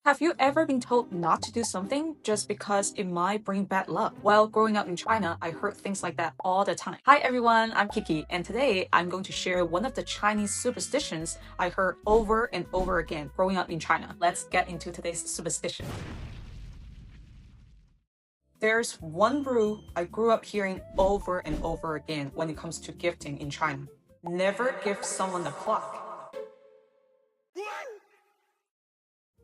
Have you ever been told not to do something just because it might bring bad luck? Well, growing up in China, I heard things like that all the time. Hi everyone, I'm Kiki, and today I'm going to share one of the Chinese superstitions I heard over and over again growing up in China. Let's get into today's superstition. There's one rule I grew up hearing over and over again when it comes to gifting in China. Never give someone a clock.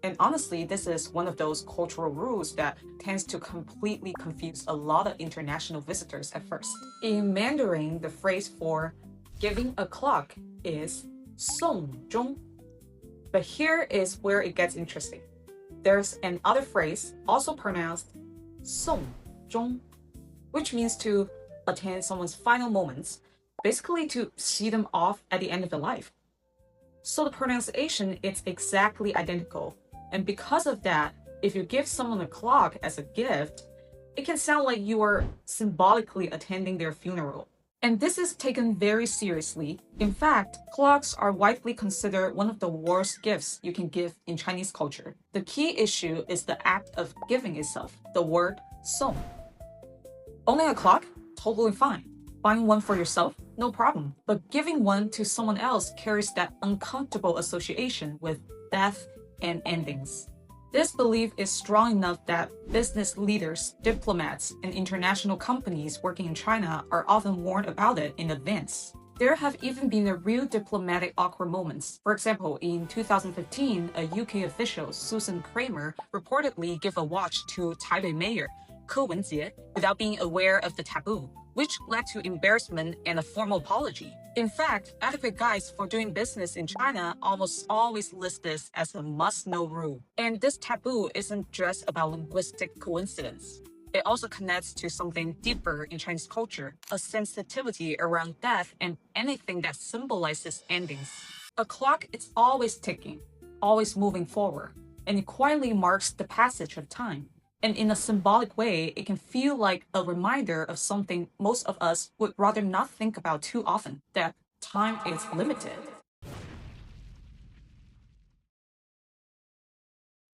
And honestly, this is one of those cultural rules that tends to completely confuse a lot of international visitors at first. In Mandarin, the phrase for giving a clock is zhōng. But here is where it gets interesting. There's another phrase, also pronounced sòng, which means to attend someone's final moments, basically to see them off at the end of their life. So the pronunciation is exactly identical. And because of that, if you give someone a clock as a gift, it can sound like you are symbolically attending their funeral. And this is taken very seriously. In fact, clocks are widely considered one of the worst gifts you can give in Chinese culture. The key issue is the act of giving itself, the word song. Owning a clock? Totally fine. Buying one for yourself? No problem. But giving one to someone else carries that uncomfortable association with death and endings. This belief is strong enough that business leaders, diplomats, and international companies working in China are often warned about it in advance. There have even been a real diplomatic awkward moments. For example, in 2015, a UK official, Susan Kramer, reportedly gave a watch to Taipei Mayor Ke Wenjie without being aware of the taboo, which led to embarrassment and a formal apology. In fact, etiquette guides for doing business in China almost always list this as a must-know rule. And this taboo isn't just about linguistic coincidence. It also connects to something deeper in Chinese culture, a sensitivity around death and anything that symbolizes endings. A clock is always ticking, always moving forward, and it quietly marks the passage of time. And in a symbolic way, it can feel like a reminder of something most of us would rather not think about too often, that time is limited.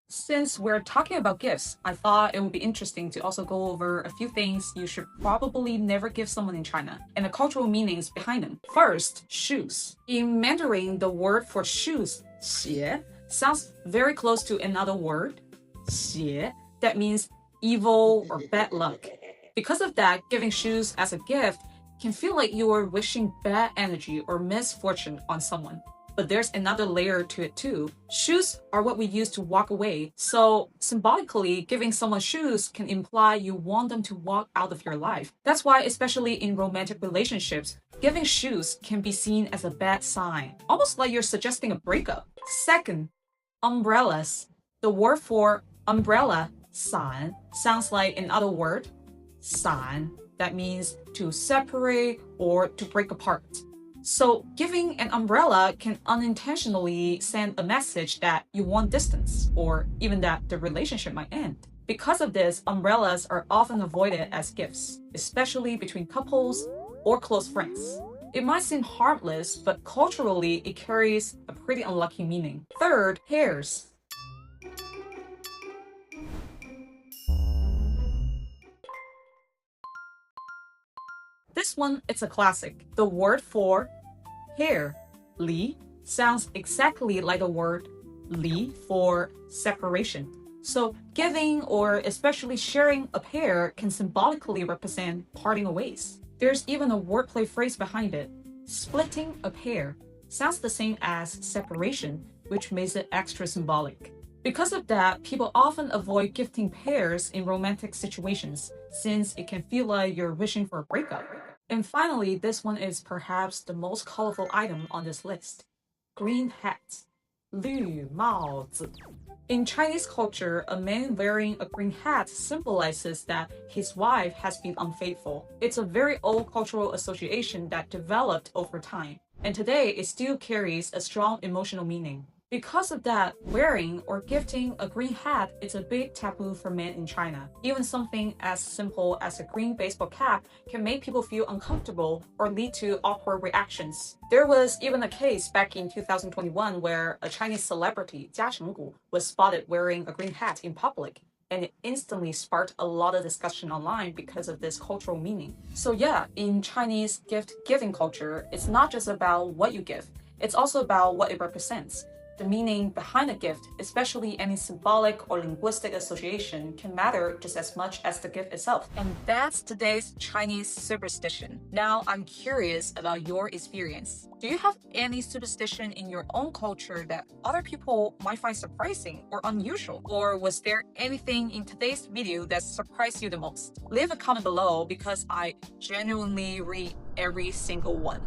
Since we're talking about gifts, I thought it would be interesting to also go over a few things you should probably never give someone in China, and the cultural meanings behind them. First, shoes. In Mandarin, the word for shoes, 鞋, sounds very close to another word, 邪, that means evil or bad luck. Because of that, giving shoes as a gift can feel like you are wishing bad energy or misfortune on someone. But there's another layer to it too. Shoes are what we use to walk away. So symbolically, giving someone shoes can imply you want them to walk out of your life. That's why, especially in romantic relationships, giving shoes can be seen as a bad sign, almost like you're suggesting a breakup. Second, umbrellas. The word for umbrella, 伞, sounds like another word, 散, that means to separate or to break apart. So giving an umbrella can unintentionally send a message that you want distance or even that the relationship might end. Because of this, umbrellas are often avoided as gifts, especially between couples or close friends. It might seem harmless, but culturally it carries a pretty unlucky meaning. Third, pears. This one, it's a classic. The word for hair, li, sounds exactly like the word li for separation. So giving or especially sharing a pair can symbolically represent parting ways. There's even a wordplay phrase behind it. Splitting a pair sounds the same as separation, which makes it extra symbolic. Because of that, people often avoid gifting pairs in romantic situations, since it can feel like you're wishing for a breakup. And finally, this one is perhaps the most colorful item on this list. Green hat. 绿帽子. In Chinese culture, a man wearing a green hat symbolizes that his wife has been unfaithful. It's a very old cultural association that developed over time, and today it still carries a strong emotional meaning. Because of that, wearing or gifting a green hat is a big taboo for men in China. Even something as simple as a green baseball cap can make people feel uncomfortable or lead to awkward reactions. There was even a case back in 2021 where a Chinese celebrity, Jia Chenggu, was spotted wearing a green hat in public, and it instantly sparked a lot of discussion online because of this cultural meaning. So yeah, in Chinese gift-giving culture, it's not just about what you give, it's also about what it represents. The meaning behind a gift, especially any symbolic or linguistic association, can matter just as much as the gift itself. And that's today's Chinese superstition. Now, I'm curious about your experience. Do you have any superstition in your own culture that other people might find surprising or unusual? Or was there anything in today's video that surprised you the most? Leave a comment below because I genuinely read every single one.